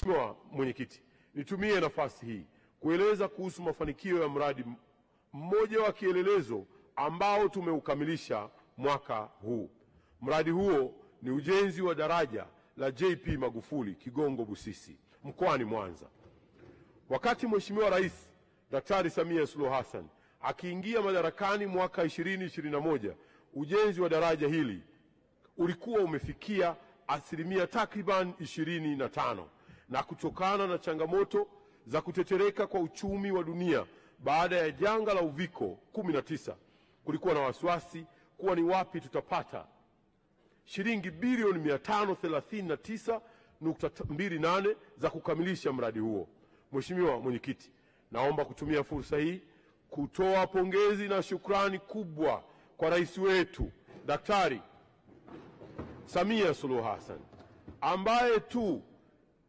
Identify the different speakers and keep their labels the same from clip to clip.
Speaker 1: Mheshimiwa Mwenyekiti, nitumie nafasi hii kueleza kuhusu mafanikio ya mradi mmoja wa kielelezo ambao tumeukamilisha mwaka huu. Mradi huo ni ujenzi wa daraja la JP Magufuli Kigongo Busisi mkoani Mwanza. Wakati Mheshimiwa Rais Daktari Samia Suluhu Hassan akiingia madarakani mwaka 2021, ujenzi wa daraja hili ulikuwa umefikia asilimia takriban 25, na kutokana na changamoto za kutetereka kwa uchumi wa dunia baada ya janga la Uviko 19, kulikuwa na wasiwasi kuwa ni wapi tutapata shilingi bilioni 539.28 za kukamilisha mradi huo. Mheshimiwa Mwenyekiti, naomba kutumia fursa hii kutoa pongezi na shukrani kubwa kwa rais wetu Daktari Samia Suluhu Hassan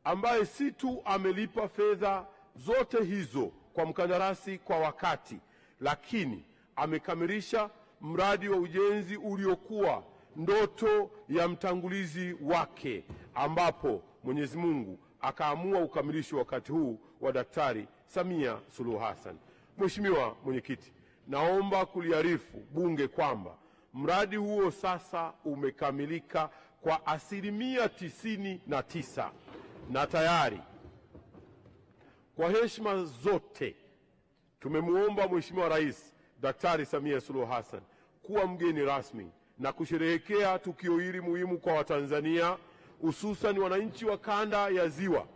Speaker 1: ambaye si tu amelipa fedha zote hizo kwa mkandarasi kwa wakati, lakini amekamilisha mradi wa ujenzi uliokuwa ndoto ya mtangulizi wake, ambapo Mwenyezi Mungu akaamua ukamilisho wakati huu wa Daktari Samia Suluhu Hassan. Mheshimiwa Mwenyekiti, naomba kuliarifu Bunge kwamba mradi huo sasa umekamilika kwa asilimia 99, na tayari kwa heshima zote tumemwomba Mheshimiwa Rais Daktari Samia Suluhu Hassan kuwa mgeni rasmi na kusherehekea tukio hili muhimu kwa Watanzania, hususan wananchi wa kanda ya Ziwa,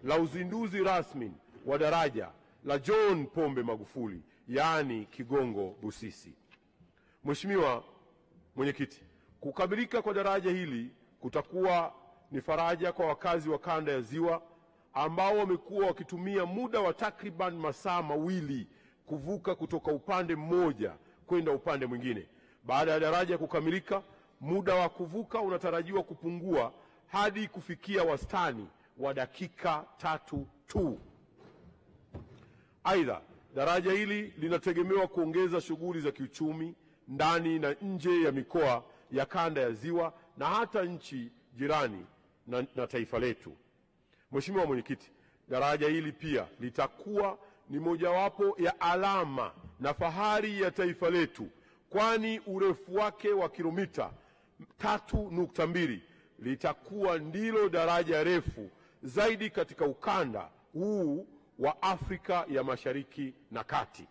Speaker 1: la uzinduzi rasmi wa daraja la John Pombe Magufuli, yaani Kigongo Busisi. Mheshimiwa Mwenyekiti, kukamilika kwa daraja hili kutakuwa ni faraja kwa wakazi wa kanda ya Ziwa ambao wamekuwa wakitumia muda wa takriban masaa mawili kuvuka kutoka upande mmoja kwenda upande mwingine. Baada ya daraja kukamilika, muda wa kuvuka unatarajiwa kupungua hadi kufikia wastani wa dakika 3 tu. Aidha, daraja hili linategemewa kuongeza shughuli za kiuchumi ndani na nje ya mikoa ya kanda ya Ziwa na hata nchi jirani na taifa letu. Mheshimiwa Mwenyekiti, daraja hili pia litakuwa ni mojawapo ya alama na fahari ya taifa letu, kwani urefu wake wa kilomita 3.2 litakuwa ndilo daraja refu zaidi katika ukanda huu wa Afrika ya Mashariki na Kati.